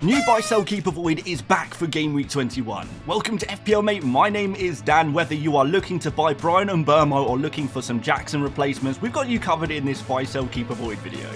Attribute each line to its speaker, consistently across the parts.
Speaker 1: New buy, sell, keep, avoid is back for Game Week 21. Welcome to FPL Mate, my name is Dan. Whether you are looking to buy Brian and Burmo or looking for some Jackson replacements, we've got you covered in this buy, sell, keep, avoid video.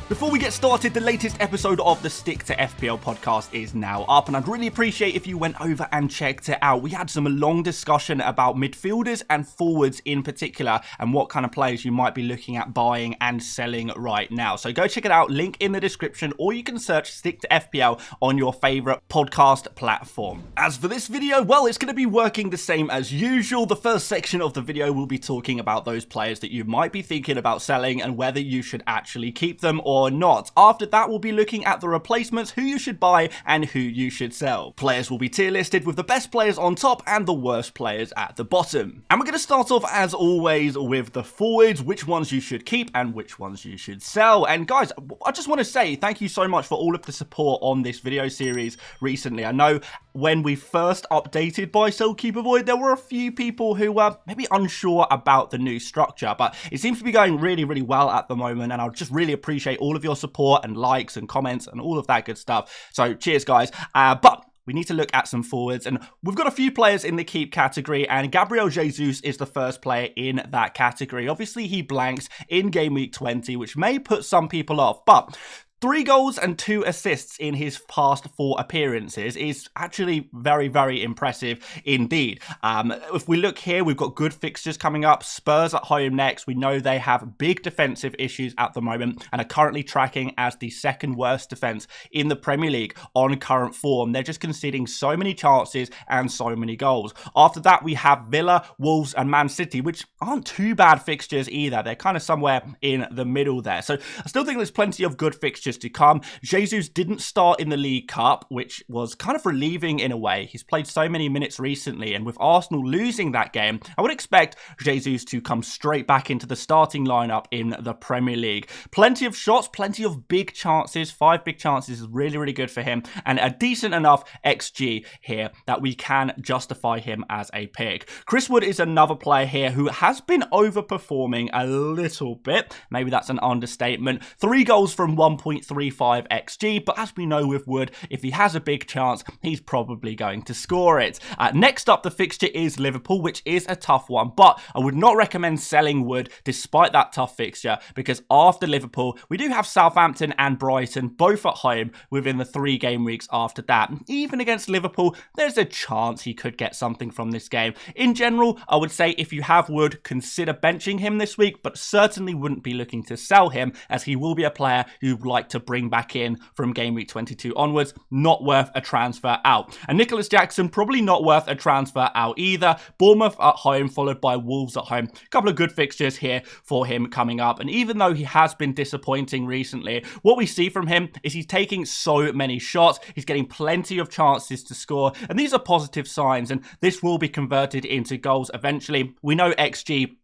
Speaker 1: Before we get started, the latest episode of the Stick to FPL podcast is now up, and I'd really appreciate if you went over and checked it out. We had some long discussion about midfielders and forwards in particular, and what kind of players you might be looking at buying and selling right now. So go check it out, link in the description, or you can search Stick to FPL on your favorite podcast platform. As for this video, well, it's going to be working the same as usual. The first section of the video will be talking about those players that you might be thinking about selling and whether you should actually keep them or not. After that, we'll be looking at the replacements, who you should buy and who you should sell. Players will be tier listed with the best players on top and the worst players at the bottom. And we're going to start off as always with the forwards, which ones you should keep and which ones you should sell. And guys, I just want to say thank you so much for all of the support on this video series recently. I know when we first updated buy, sell, keep, avoid, there were a few people who were maybe unsure about the new structure, but it seems to be going really, really well at the moment, and I just really appreciate all of your support and likes and comments and all of that good stuff. So cheers, guys. But we need to look at some forwards, and we've got a few players in the keep category, and Gabriel Jesus is the first player in that category. Obviously, he blanks in Game Week 20, which may put some people off, but 3 goals and 2 assists in his past 4 appearances is actually very, very impressive indeed. If we look here, we've got good fixtures coming up. Spurs at home next. We know they have big defensive issues at the moment and are currently tracking as the second worst defence in the Premier League on current form. They're just conceding so many chances and so many goals. After that, we have Villa, Wolves and Man City, which aren't too bad fixtures either. They're kind of somewhere in the middle there. So I still think there's plenty of good fixtures to come. Jesus didn't start in the League Cup, which was kind of relieving in a way. He's played so many minutes recently, and with Arsenal losing that game, I would expect Jesus to come straight back into the starting lineup in the Premier League. Plenty of shots, plenty of big chances. 5 big chances is really, really good for him, and a decent enough XG here that we can justify him as a pick. Chris Wood is another player here who has been overperforming a little bit. Maybe that's an understatement. 3 goals from 1.35 XG, but as we know with Wood, if he has a big chance, he's probably going to score it. Next up, the fixture is Liverpool, which is a tough one, but I would not recommend selling Wood despite that tough fixture, because after Liverpool, we do have Southampton and Brighton, both at home within the 3 game weeks after that. Even against Liverpool, there's a chance he could get something from this game. In general, I would say if you have Wood, consider benching him this week, but certainly wouldn't be looking to sell him, as he will be a player you'd like to bring back in from Game Week 22 onwards. Not worth a transfer out. And Nicholas Jackson, probably not worth a transfer out either. Bournemouth at home, followed by Wolves at home. A couple of good fixtures here for him coming up. And even though he has been disappointing recently, what we see from him is he's taking so many shots. He's getting plenty of chances to score. And these are positive signs, and this will be converted into goals eventually. We know XG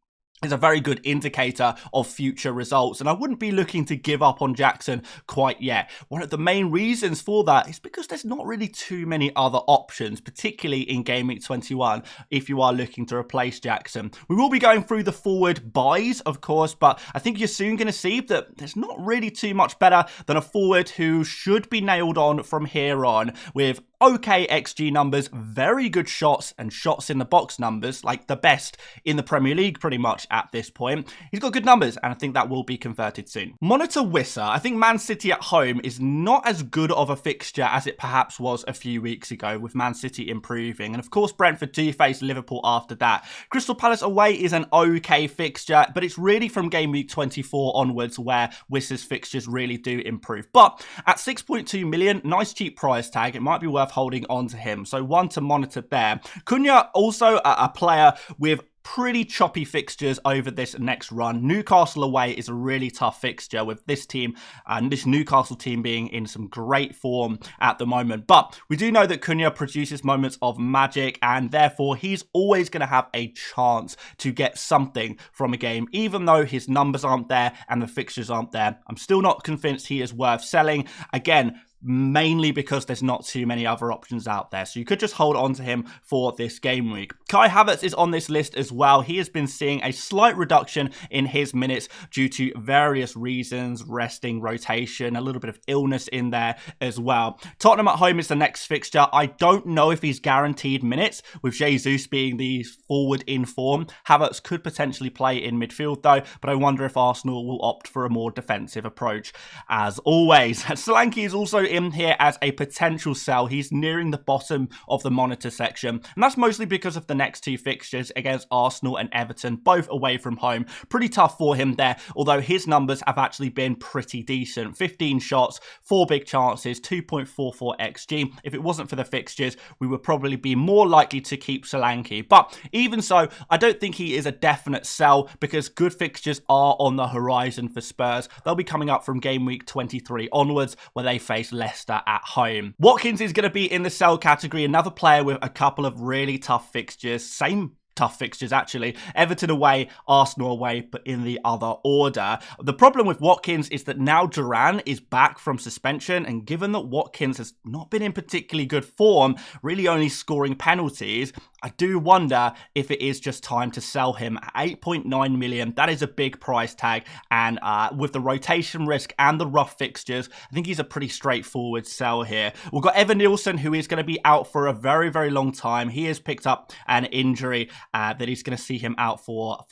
Speaker 1: is a very good indicator of future results, and I wouldn't be looking to give up on Jackson quite yet. One of the main reasons for that is because there's not really too many other options, particularly in Game Week 21, if you are looking to replace Jackson. We will be going through the forward buys, of course, but I think you're soon going to see that there's not really too much better than a forward who should be nailed on from here on, with okay XG numbers, very good shots and shots in the box numbers, like the best in the Premier League pretty much at this point. He's got good numbers, and I think that will be converted soon. Monitor Wissa. I think Man City at home is not as good of a fixture as it perhaps was a few weeks ago, with Man City improving. And of course, Brentford do face Liverpool after that. Crystal Palace away is an okay fixture, but it's really from Game Week 24 onwards where Wissa's fixtures really do improve. But at 6.2 million, nice cheap price tag, it might be worth holding on to him. So one to monitor there. Cunha, also a player with pretty choppy fixtures over this next run. Newcastle away is a really tough fixture, with this team and this Newcastle team being in some great form at the moment. But we do know that Cunha produces moments of magic, and therefore he's always going to have a chance to get something from a game, even though his numbers aren't there and the fixtures aren't there. I'm still not convinced he is worth selling. Again, mainly because there's not too many other options out there. So you could just hold on to him for this game week. Kai Havertz is on this list as well. He has been seeing a slight reduction in his minutes due to various reasons, resting, rotation, a little bit of illness in there as well. Tottenham at home is the next fixture. I don't know if he's guaranteed minutes, with Jesus being the forward in form. Havertz could potentially play in midfield though, but I wonder if Arsenal will opt for a more defensive approach as always. Solanke is also in here as a potential sell. He's nearing the bottom of the monitor section, and that's mostly because of the next two fixtures against Arsenal and Everton, both away from home. Pretty tough for him there, although his numbers have actually been pretty decent. 15 shots, 4 big chances, 2.44 XG. If it wasn't for the fixtures, we would probably be more likely to keep Solanke. But even so, I don't think he is a definite sell because good fixtures are on the horizon for Spurs. They'll be coming up from game week 23 onwards, where they face Leicester at home. Watkins is going to be in the sell category, another player with a couple of really tough fixtures. Same tough fixtures actually. Everton away, Arsenal away, but in the other order. The problem with Watkins is that now Duran is back from suspension, and given that Watkins has not been in particularly good form, really only scoring penalties, I do wonder if it is just time to sell him at 8.9 million. That is a big price tag, and with the rotation risk and the rough fixtures, I think he's a pretty straightforward sell here. We've got Evan Nielsen, who is going to be out for a very, very long time. He has picked up an injury that he's going to see him out for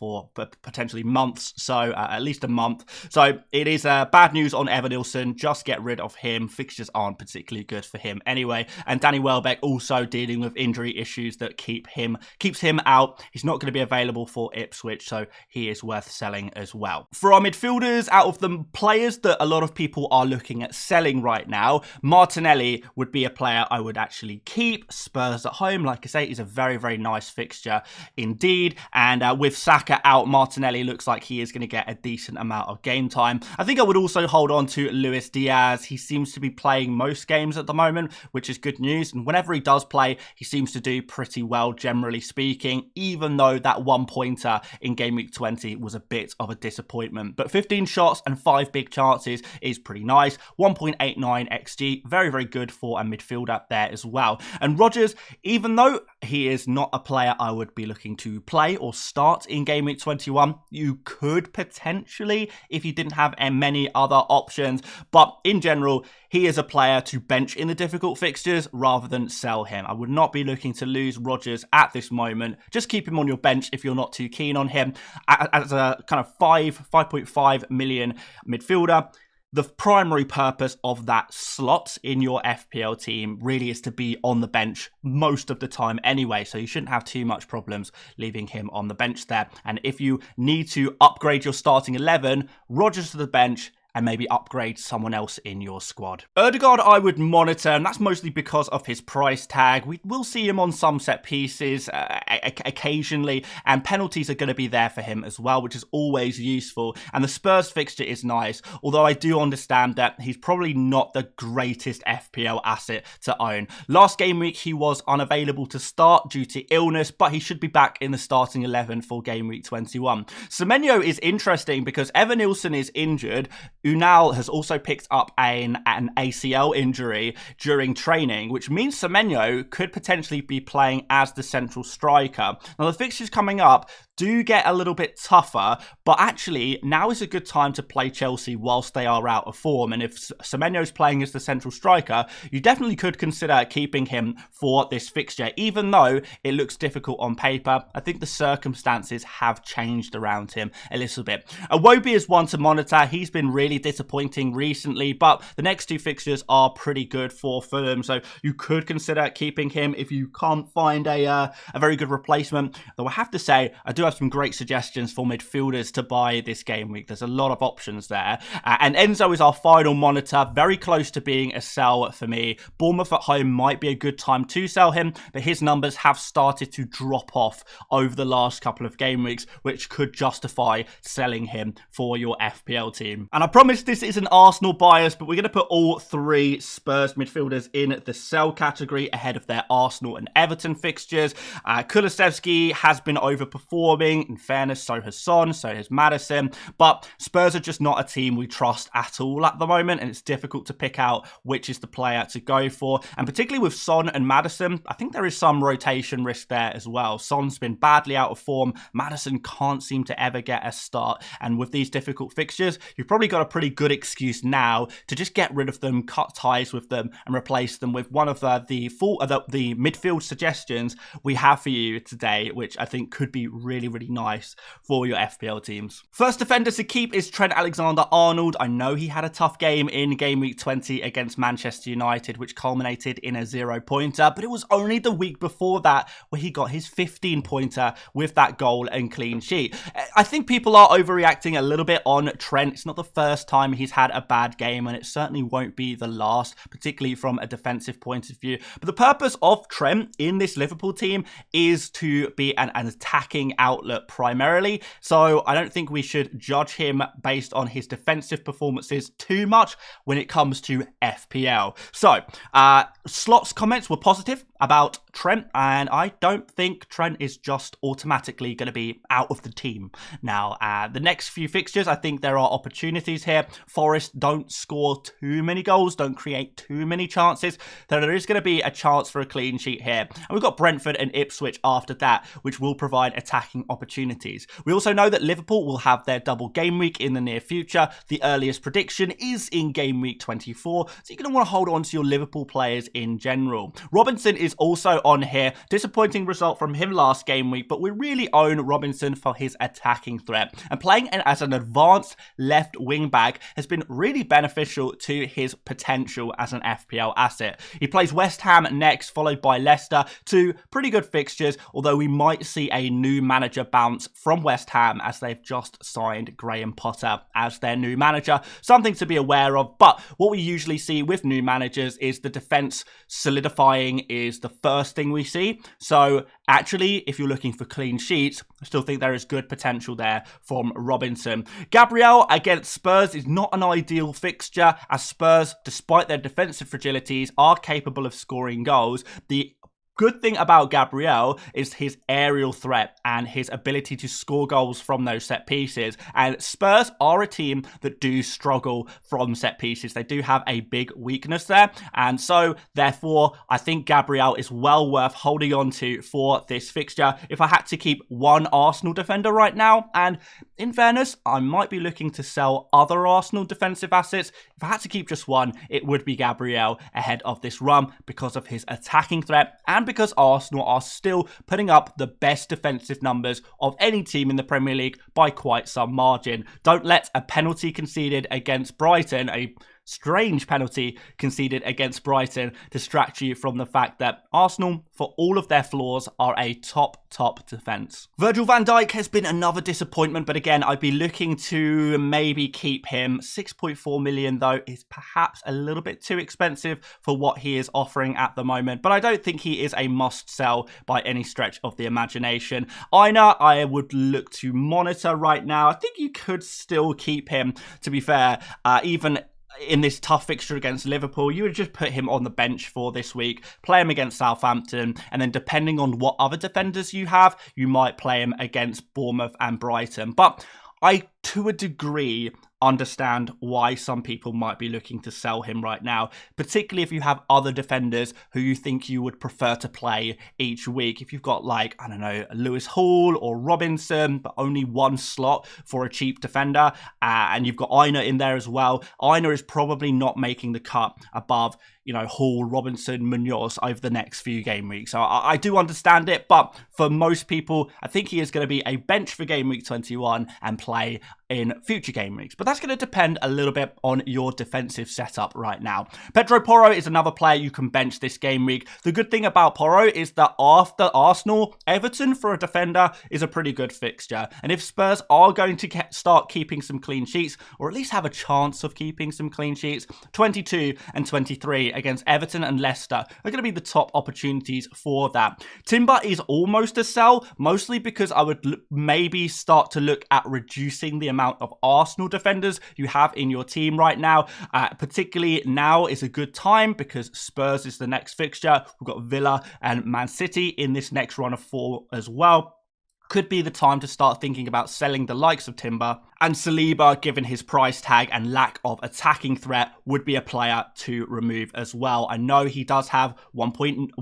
Speaker 1: potentially months, so at least a month. So it is bad news on Evan Nielsen. Just get rid of him. Fixtures aren't particularly good for him anyway. And Danny Welbeck also dealing with injury issues that keeps him out. He's not going to be available for Ipswich, so he is worth selling as well. For our midfielders, out of the players that a lot of people are looking at selling right now, Martinelli would be a player I would actually keep. Spurs at home, like I say, is a very, very nice fixture indeed. And with Saka out, Martinelli looks like he is going to get a decent amount of game time. I think I would also hold on to Luis Diaz. He seems to be playing most games at the moment, which is good news. And whenever he does play, he seems to do pretty well, generally speaking, even though that 1 pointer in game week 20 was a bit of a disappointment. But 15 shots and 5 big chances is pretty nice. 1.89 XG, very, very good for a midfielder there as well. And Rodgers, even though he is not a player I would be looking to play or start in game week 21, you could potentially if you didn't have many other options. But in general, he is a player to bench in the difficult fixtures rather than sell him. I would not be looking to lose Rodgers at this moment. Just keep him on your bench if you're not too keen on him. As a kind of 5.5 million midfielder, the primary purpose of that slot in your FPL team really is to be on the bench most of the time anyway, so you shouldn't have too much problems leaving him on the bench there. And if you need to upgrade your starting 11, Rodgers to the bench, and maybe upgrade someone else in your squad. Ødegaard I would monitor, and that's mostly because of his price tag. We will see him on some set pieces occasionally, and penalties are going to be there for him as well, which is always useful. And the Spurs fixture is nice, although I do understand that he's probably not the greatest FPL asset to own. Last game week, he was unavailable to start due to illness, but he should be back in the starting 11 for game week 21. Semenyo is interesting because Evan Nielsen is injured. Unal has also picked up an ACL injury during training, which means Semenyo could potentially be playing as the central striker. Now, the fixtures coming up do get a little bit tougher, but actually now is a good time to play Chelsea whilst they are out of form. And if Semenyo's playing as the central striker, you definitely could consider keeping him for this fixture, even though it looks difficult on paper. I think the circumstances have changed around him a little bit. Iwobi is one to monitor. He's been really disappointing recently, but the next two fixtures are pretty good for Fulham, so you could consider keeping him if you can't find a very good replacement. Though I have to say, I do have some great suggestions for midfielders to buy this game week. There's a lot of options there. And Enzo is our final monitor, very close to being a sell for me. Bournemouth at home might be a good time to sell him, but his numbers have started to drop off over the last couple of game weeks, which could justify selling him for your FPL team. And I promise promise this is an Arsenal bias, but we're going to put all 3 Spurs midfielders in the sell category ahead of their Arsenal and Everton fixtures. Kulusevski has been overperforming. In fairness, so has Son, so has Maddison. But Spurs are just not a team we trust at all at the moment, and it's difficult to pick out which is the player to go for. And particularly with Son and Maddison, I think there is some rotation risk there as well. Son's been badly out of form. Maddison can't seem to ever get a start. And with these difficult fixtures, you've probably got a pretty good excuse now to just get rid of them, cut ties with them, and replace them with one of the midfield suggestions we have for you today, which I think could be really, really nice for your FPL teams. First defender to keep is Trent Alexander-Arnold. I know he had a tough game in Game Week 20 against Manchester United, which culminated in a 0-pointer, but it was only the week before that where he got his 15-pointer with that goal and clean sheet. I think people are overreacting a little bit on Trent. It's not the first time he's had a bad game, and it certainly won't be the last, particularly from a defensive point of view. But the purpose of Trent in this Liverpool team is to be an attacking outlet primarily, so I don't think we should judge him based on his defensive performances too much when it comes to FPL. So, Slot's comments were positive about Trent, and I don't think Trent is just automatically going to be out of the team. Now, the next few fixtures, I think there are opportunities here. Forest don't score too many goals, don't create too many chances, so there is going to be a chance for a clean sheet here. And we've got Brentford and Ipswich after that, which will provide attacking opportunities. We also know that Liverpool will have their double game week in the near future. The earliest prediction is in Game Week 24, so you're going to want to hold on to your Liverpool players in general. Robinson is also on here. Disappointing result from him last game week, but we really own Robinson for his attacking threat. And playing as an advanced left wing back has been really beneficial to his potential as an FPL asset. He plays West Ham next, followed by Leicester. 2 pretty good fixtures, although we might see a new manager bounce from West Ham as they've just signed Graham Potter as their new manager. Something to be aware of, but what we usually see with new managers is the defense solidifying is the first thing we see. So actually, if you're looking for clean sheets, I still think there is good potential there from Robinson. Gabriel against Spurs is not an ideal fixture, as Spurs, despite their defensive fragilities, are capable of scoring goals. The good thing about Gabriel is his aerial threat and his ability to score goals from those set pieces. And Spurs are a team that do struggle from set pieces. They do have a big weakness there. And so, therefore, I think Gabriel is well worth holding on to for this fixture. If I had to keep one Arsenal defender right now, and in fairness, I might be looking to sell other Arsenal defensive assets. If I had to keep just one, it would be Gabriel ahead of this run because of his attacking threat and because Arsenal are still putting up the best defensive numbers of any team in the Premier League by quite some margin. Don't let a penalty conceded against Brighton, a strange penalty conceded against Brighton, distract you from the fact that Arsenal, for all of their flaws, are a top defence. Virgil van Dijk has been another disappointment, but again, I'd be looking to maybe keep him. 6.4 million, though, is perhaps a little bit too expensive for what he is offering at the moment, but I don't think he is a must-sell by any stretch of the imagination. Aina, I would look to monitor right now. I think you could still keep him, to be fair, even in this tough fixture against Liverpool. You would just put him on the bench for this week, play him against Southampton, and then depending on what other defenders you have, you might play him against Bournemouth and Brighton. But I, to a degree, understand why some people might be looking to sell him right now, particularly if you have other defenders who you think you would prefer to play each week. If you've got, like, I don't know, Lewis Hall or Robinson, but only one slot for a cheap defender, and you've got Aina in there as well, Aina is probably not making the cut above, you know, Hall, Robinson, Munoz over the next few game weeks. So I do understand it, but for most people, I think he is going to be a bench for Game Week 21 and play in future game weeks. But that's going to depend a little bit on your defensive setup right now. Pedro Porro is another player you can bench this game week. The good thing about Porro is that after Arsenal, Everton for a defender is a pretty good fixture. And if Spurs are going to start keeping some clean sheets, or at least have a chance of keeping some clean sheets, 22 and 23 against Everton and Leicester are going to be the top opportunities for that. Timber is almost a sell, mostly because I would maybe start to look at reducing the amount of Arsenal defenders defenders you have in your team right now. Particularly now is a good time because Spurs is the next fixture. We've got Villa and Man City in this next run of 4 as well. Could be the time to start thinking about selling the likes of Timber, and Saliba, given his price tag and lack of attacking threat, would be a player to remove as well. I know he does have 1.19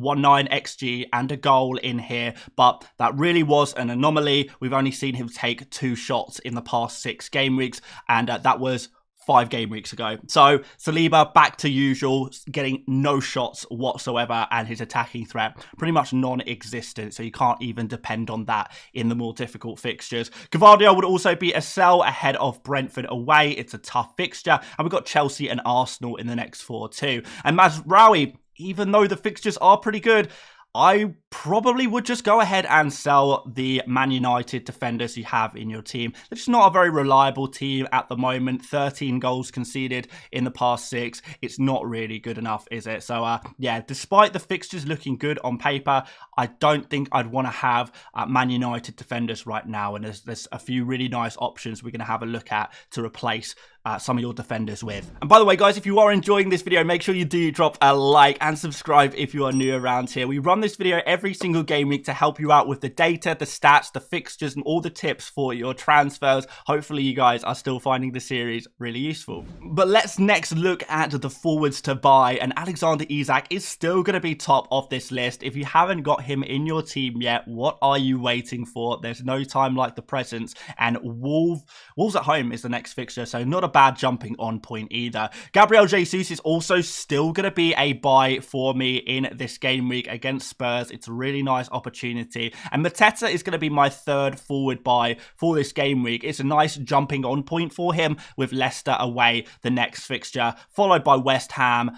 Speaker 1: XG and a goal in here, but that really was an anomaly. We've only seen him take 2 shots in the past 6 game weeks, and that was 5 game weeks ago. So Saliba back to usual, getting no shots whatsoever, and his attacking threat pretty much non-existent, so you can't even depend on that in the more difficult fixtures. Gvardiol would also be a sell ahead of Brentford away. It's a tough fixture, and we've got Chelsea and Arsenal in the next 4 too. And Mazraoui, even though the fixtures are pretty good, I probably would just go ahead and sell the Man United defenders you have in your team. They're just not a very reliable team at the moment. 13 goals conceded in the past 6. It's not really good enough, is it? So, yeah, despite the fixtures looking good on paper, I don't think I'd want to have Man United defenders right now. And there's a few really nice options we're going to have a look at to replace some of your defenders with. And by the way, guys, if you are enjoying this video, make sure you do drop a like and subscribe if you are new around here. We run this video every single game week to help you out with the data, the stats, the fixtures, and all the tips for your transfers. Hopefully you guys are still finding the series really useful. But let's next look at the forwards to buy, and Alexander Isak is still going to be top of this list. If you haven't got him in your team yet, what are you waiting for? There's no time like the present, and Wolves at home is the next fixture, so not a bad jumping on point either. Gabriel Jesus is also still going to be a buy for me in this game week against Spurs. It's a really nice opportunity. And Mateta is going to be my 3rd forward buy for this game week. It's a nice jumping on point for him with Leicester away the next fixture, followed by West Ham,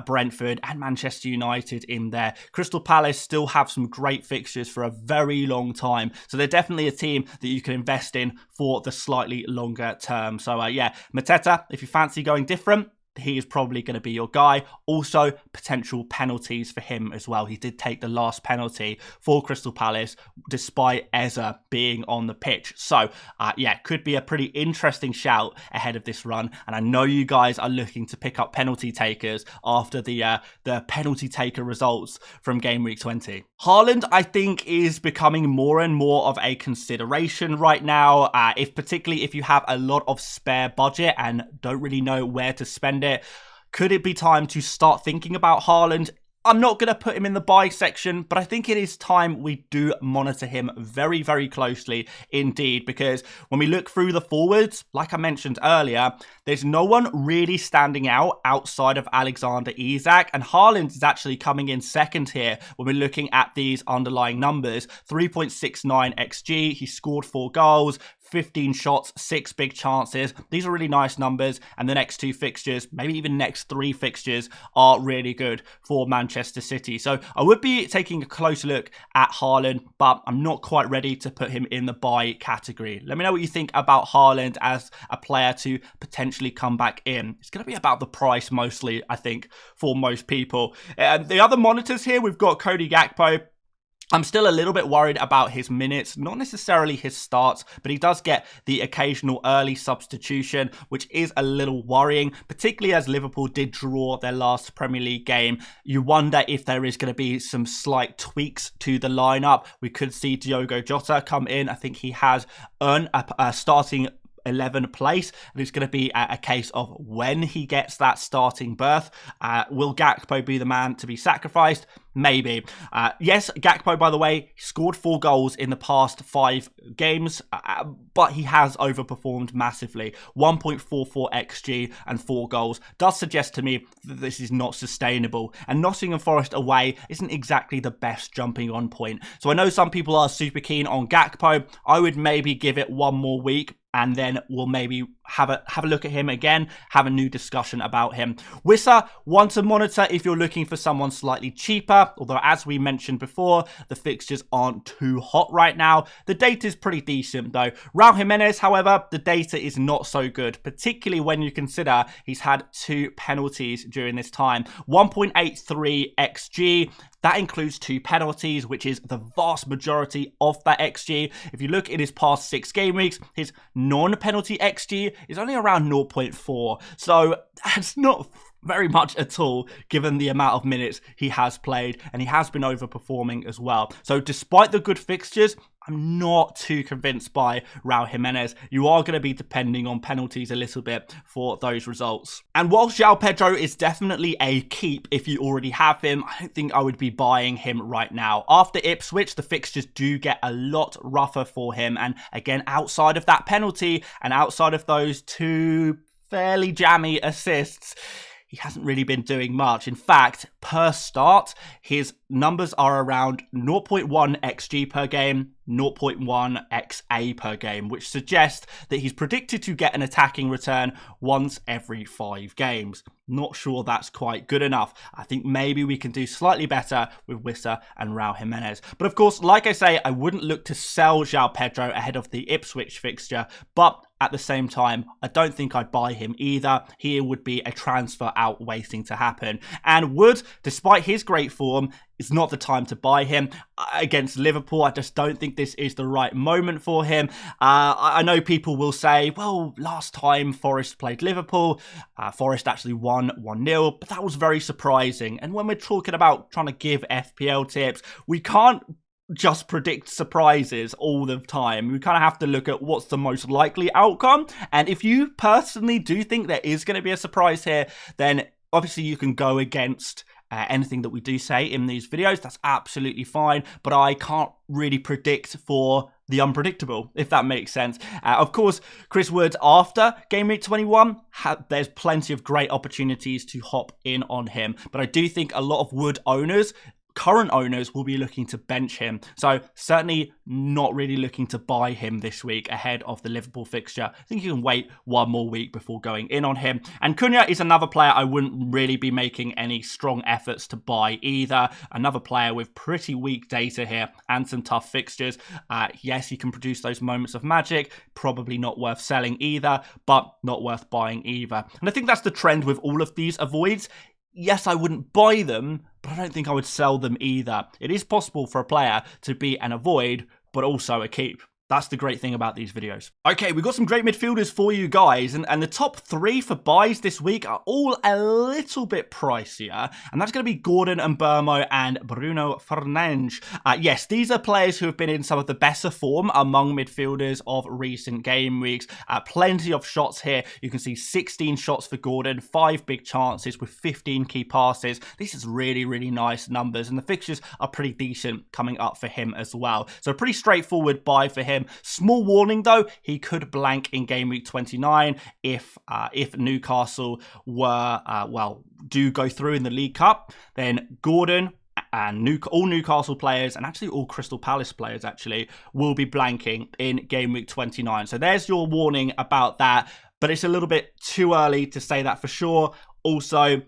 Speaker 1: Brentford and Manchester United in there. Crystal Palace still have some great fixtures for a very long time, so they're definitely a team that you can invest in for the slightly longer term. So yeah, Mateta, if you fancy going different, he is probably going to be your guy. Also, potential penalties for him as well. He did take the last penalty for Crystal Palace despite Eza being on the pitch. So, yeah, could be a pretty interesting shout ahead of this run. And I know you guys are looking to pick up penalty takers after the penalty taker results from game week 20. Haaland, I think, is becoming more and more of a consideration right now. Particularly if you have a lot of spare budget and don't really know where to spend it. Could it be time to start thinking about Haaland? I'm not going to put him in the buy section, but I think it is time we do monitor him very, very closely indeed, because when we look through the forwards, like I mentioned earlier, there's no one really standing out outside of Alexander Isak, and Haaland is actually coming in second here when we're looking at these underlying numbers. 3.69 XG, he scored 4 goals, 15 shots, 6 big chances. These are really nice numbers, and the next 2 fixtures, maybe even next 3 fixtures, are really good for Manchester City. So I would be taking a closer look at Haaland, but I'm not quite ready to put him in the buy category. Let me know what you think about Haaland as a player to potentially come back in. It's going to be about the price mostly, I think, for most people. And the other monitors here, we've got Cody Gakpo. I'm still a little bit worried about his minutes, not necessarily his starts, but he does get the occasional early substitution, which is a little worrying, particularly as Liverpool did draw their last Premier League game. You wonder if there is going to be some slight tweaks to the lineup. We could see Diogo Jota come in. I think he has earned a starting 11 place, and it's going to be a case of when he gets that starting berth. Will Gakpo be the man to be sacrificed? Maybe. Yes, Gakpo, by the way, scored 4 goals in the past 5 games, but he has overperformed massively. 1.44 XG and 4 goals does suggest to me that this is not sustainable, and Nottingham Forest away isn't exactly the best jumping on point. So I know some people are super keen on Gakpo. I would maybe give it 1 more week, and then we'll maybe have a look at him again, have a new discussion about him. Wissa, one to monitor if you're looking for someone slightly cheaper, although as we mentioned before, the fixtures aren't too hot right now. The data is pretty decent though. Raul Jimenez, however, the data is not so good, particularly when you consider he's had 2 penalties during this time. 1.83 XG, That includes 2 penalties, which is the vast majority of that XG. If you look at his past 6 game weeks, his non-penalty XG is only around 0.4. So that's not very much at all, given the amount of minutes he has played, and he has been overperforming as well. So despite the good fixtures, I'm not too convinced by Raul Jimenez. You are going to be depending on penalties a little bit for those results. And while João Pedro is definitely a keep if you already have him, I don't think I would be buying him right now. After Ipswich, the fixtures do get a lot rougher for him. And again, outside of that penalty and outside of those 2 fairly jammy assists, he hasn't really been doing much. In fact, per start, his numbers are around 0.1 XG per game, 0.1 XA per game, which suggests that he's predicted to get an attacking return once every 5 games. Not sure that's quite good enough. I think maybe we can do slightly better with Wissa and Raul Jimenez. But of course, like I say, I wouldn't look to sell João Pedro ahead of the Ipswich fixture, but at the same time, I don't think I'd buy him either. Here would be a transfer out waiting to happen. And Wood, despite his great form, it's not the time to buy him. Against Liverpool, I just don't think this is the right moment for him. I know people will say, well, last time Forest played Liverpool, Forest actually won 1-0, but that was very surprising. And when we're talking about trying to give FPL tips, we can't just predict surprises all the time. We kind of have to look at what's the most likely outcome. And if you personally do think there is going to be a surprise here, then obviously you can go against anything that we do say in these videos. That's absolutely fine, but I can't really predict for the unpredictable, if that makes sense. Of course, Chris Wood, after Gameweek 21, there's plenty of great opportunities to hop in on him, but I do think a lot of Wood owners, current owners, will be looking to bench him. So certainly not really looking to buy him this week ahead of the Liverpool fixture. I think you can wait 1 more week before going in on him. And Cunha is another player I wouldn't really be making any strong efforts to buy either. Another player with pretty weak data here and some tough fixtures. Yes, he can produce those moments of magic. Probably not worth selling either, but not worth buying either. And I think that's the trend with all of these avoids. Yes, I wouldn't buy them, but I don't think I would sell them either. It is possible for a player to be an avoid, but also a keep. That's the great thing about these videos. Okay, we've got some great midfielders for you guys, and the top 3 for buys this week are all a little bit pricier, and that's going to be Gordon and Burmo and Bruno Fernandes. Yes, these are players who have been in some of the better form among midfielders of recent game weeks. Plenty of shots here. You can see 16 shots for Gordon, 5 big chances with 15 key passes. This is really, really nice numbers, and the fixtures are pretty decent coming up for him as well. So a pretty straightforward buy for him. Small warning though, he could blank in game week 29 if Newcastle were do go through in the League Cup. Then Gordon and all Newcastle players, and actually all Crystal Palace players actually, will be blanking in game week 29. So there's your warning about that, but it's a little bit too early to say that for sure. Also,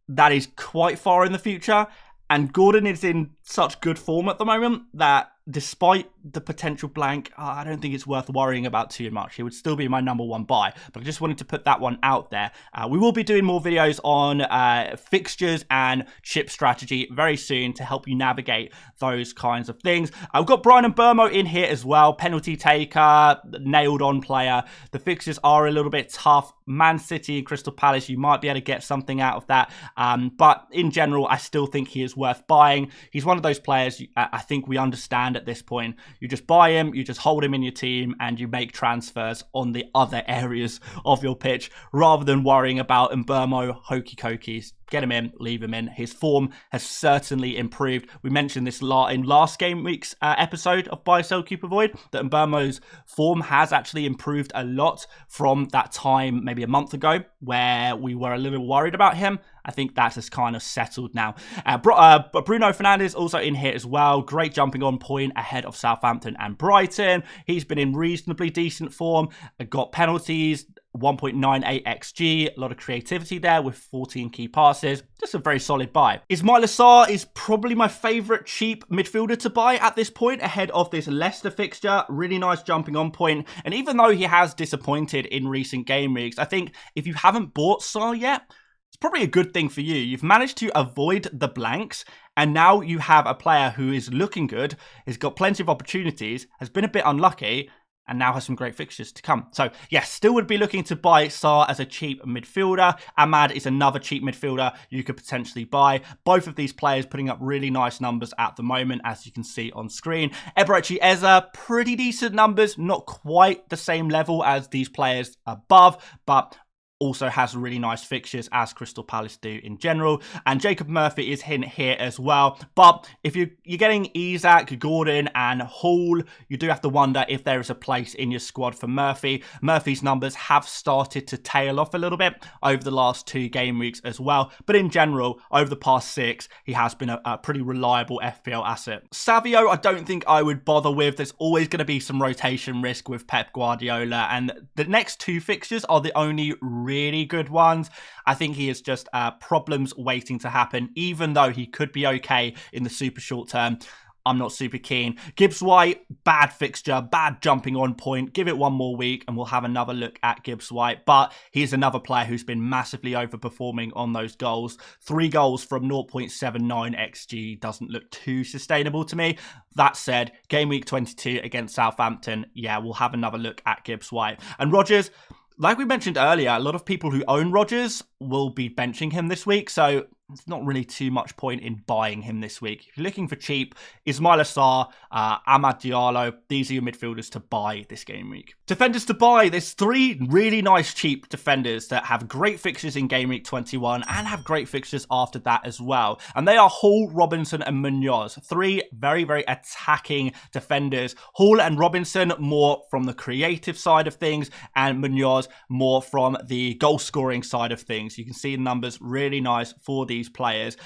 Speaker 1: that is quite far in the future, and Gordon is in such good form at the moment that despite the potential blank, I don't think it's worth worrying about too much. He would still be my #1 buy, but I just wanted to put that one out there. We will be doing more videos on fixtures and chip strategy very soon to help you navigate those kinds of things. I've got Brian and Burmo in here as well. Penalty taker, nailed on player. The fixtures are a little bit tough. Man City and Crystal Palace, you might be able to get something out of that. But in general, I still think he is worth buying. He's one of those players I think we understand at this point. You just buy him, you just hold him in your team, and you make transfers on the other areas of your pitch rather than worrying about Mbermo hokey cokies. Get him in, leave him in. His form has certainly improved. We mentioned this in last game week's episode of Buy, Sell, Keep, Avoid, that Mbermo's form has actually improved a lot from that time maybe a month ago where we were a little worried about him. I think that has kind of settled now. But Bruno Fernandes also in here as well. Great jumping on point ahead of Southampton and Brighton. He's been in reasonably decent form. Got penalties, 1.98 XG, a lot of creativity there with 14 key passes. Just a very solid buy. Ismail Assar is probably my favourite cheap midfielder to buy at this point ahead of this Leicester fixture. Really nice jumping on point. And even though he has disappointed in recent game weeks, I think if you haven't bought Assar yet, it's probably a good thing for you. You've managed to avoid the blanks And now you have a player who is looking good, has got plenty of opportunities, has been a bit unlucky, and now has some great fixtures to come. So, yes, still would be looking to buy Sarr as a cheap midfielder. Ahmad is another cheap midfielder you could potentially buy. Both of these players putting up really nice numbers at the moment, as you can see on screen. Eberechi Eze, pretty decent numbers, not quite the same level as these players above, but also has really nice fixtures, as Crystal Palace do in general. And Jacob Murphy is in here as well. But if you're getting Isak, Gordon and Hall, you do have to wonder if there is a place in your squad for Murphy. Murphy's numbers have started to tail off a little bit over the last 2 game weeks as well. But in general, over the past 6, he has been a pretty reliable FPL asset. Savio, I don't think I would bother with. There's always going to be some rotation risk with Pep Guardiola. And the next 2 fixtures are the only really good ones. I think he is just problems waiting to happen, even though he could be okay in the super short term. I'm not super keen. Gibbs White, bad fixture, bad jumping on point. Give it 1 more week and we'll have another look at Gibbs White. But he's another player who's been massively overperforming on those goals. 3 goals from 0.79 XG doesn't look too sustainable to me. That said, game week 22 against Southampton, yeah, we'll have another look at Gibbs White. And Rodgers, like we mentioned earlier, a lot of people who own Rodgers will be benching him this week, so there's not really too much point in buying him this week. If you're looking for cheap, Ismail Assar, Amad Diallo, these are your midfielders to buy this game week. Defenders to buy, there's 3 really nice cheap defenders that have great fixtures in game week 21 and have great fixtures after that as well. And they are Hall, Robinson and Munoz. 3 very, very attacking defenders. Hall and Robinson more from the creative side of things, and Munoz more from the goal scoring side of things. You can see the numbers really nice for these players.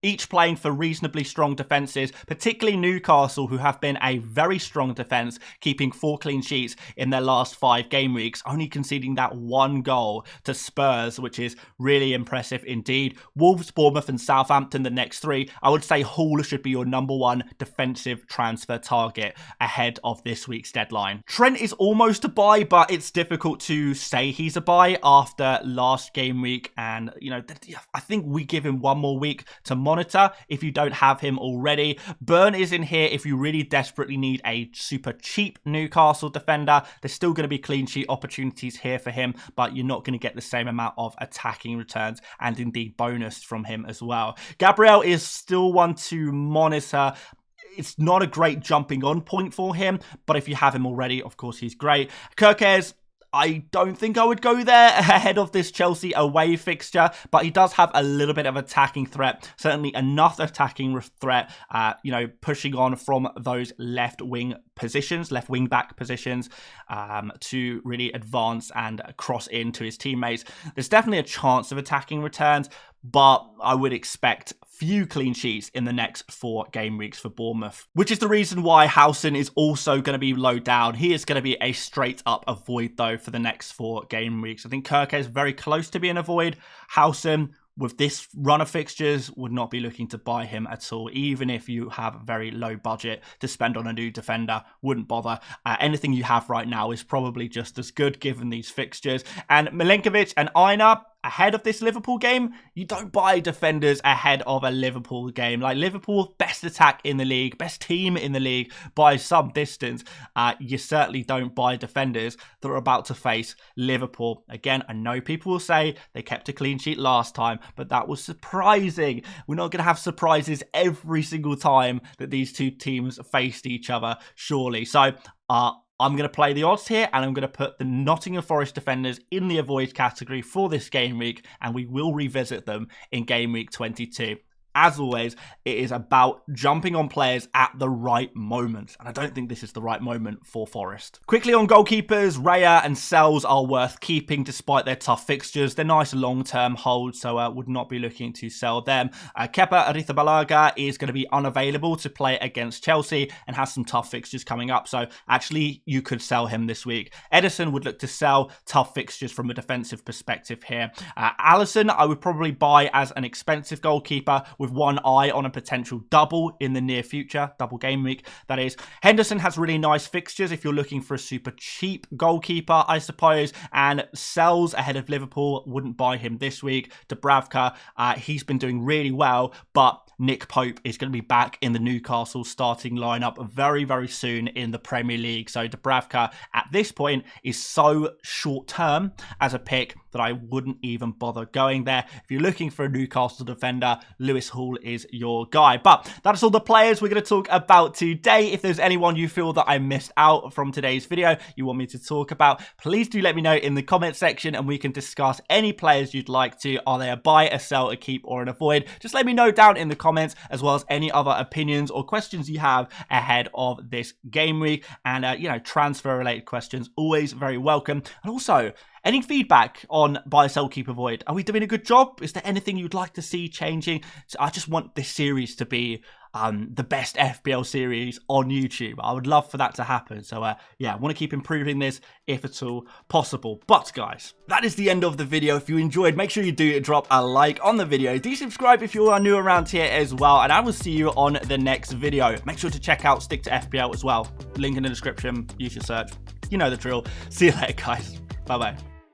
Speaker 1: Each playing for reasonably strong defences, particularly Newcastle, who have been a very strong defence, keeping 4 clean sheets in their last 5 game weeks, only conceding that 1 goal to Spurs, which is really impressive indeed. Wolves, Bournemouth and Southampton, the next 3. I would say Hall should be your #1 defensive transfer target ahead of this week's deadline. Trent is almost a buy, but it's difficult to say he's a buy after last game week, and you know, I think we give him 1 more week to monitor if you don't have him already. Burn is in here if you really desperately need a super cheap Newcastle defender. There's still going to be clean sheet opportunities here for him, but you're not going to get the same amount of attacking returns and indeed bonus from him as well. Gabriel is still one to monitor. It's not a great jumping on point for him, but if you have him already, of course, he's great. Kirkes, I don't think I would go there ahead of this Chelsea away fixture, but he does have a little bit of attacking threat, certainly enough attacking threat, you know, pushing on from those left wing back positions to really advance and cross into his teammates. There's definitely a chance of attacking returns, but I would expect few clean sheets in the next 4 game weeks for Bournemouth, which is the reason why Howson is also going to be low down. He is going to be a straight up avoid though for the next 4 game weeks. I think Kirke is very close to being avoid. Howson, with this run of fixtures, would not be looking to buy him at all, even if you have a very low budget to spend on a new defender. Wouldn't bother. Anything you have right now is probably just as good given these fixtures. And Milenkovic and Aina, ahead of this Liverpool game, you don't buy defenders ahead of a Liverpool game. Like, Liverpool, best attack in the league, best team in the league by some distance. You certainly don't buy defenders that are about to face Liverpool. Again, I know people will say they kept a clean sheet last time, but that was surprising. We're not going to have surprises every single time that these 2 teams faced each other, surely. So, I'm going to play the odds here, and I'm going to put the Nottingham Forest defenders in the avoid category for this game week, and we will revisit them in game week 22. As always, it is about jumping on players at the right moment. And I don't think this is the right moment for Forest. Quickly on goalkeepers, Raya and Sells are worth keeping despite their tough fixtures. They're nice long-term holds, so would not be looking to sell them. Kepa Arrizabalaga is going to be unavailable to play against Chelsea and has some tough fixtures coming up. So actually, you could sell him this week. Edison would look to sell, tough fixtures from a defensive perspective here. Allison, I would probably buy as an expensive goalkeeper with with one eye on a potential double in the near future, double game week, that is. Henderson has really nice fixtures if you're looking for a super cheap goalkeeper, I suppose, and sells ahead of Liverpool. Wouldn't buy him this week. Dubravka, he's been doing really well, but Nick Pope is going to be back in the Newcastle starting lineup very, very soon in the Premier League. So Dubravka at this point is so short term as a pick that I wouldn't even bother going there. If you're looking for a Newcastle defender, Lewis Hall is your guy. But that's all the players we're going to talk about today. If there's anyone you feel that I missed out from today's video you want me to talk about, please do let me know in the comment section and we can discuss any players you'd like to. Are they a buy, a sell, a keep, or an avoid? Just let me know down in the comments, as well as any other opinions or questions you have ahead of this game week. And, transfer related questions, always very welcome. And also, any feedback on buy, sell, keep, avoid? Are we doing a good job? Is there anything you'd like to see changing? So I just want this series to be the best FPL series on YouTube. I would love for that to happen. So I want to keep improving this if at all possible. But guys, that is the end of the video. If you enjoyed, make sure you do drop a like on the video. Do subscribe if you are new around here as well. And I will see you on the next video. Make sure to check out Stick to FPL as well. Link in the description. Use your search. You know the drill. See you later, guys. Bye-bye.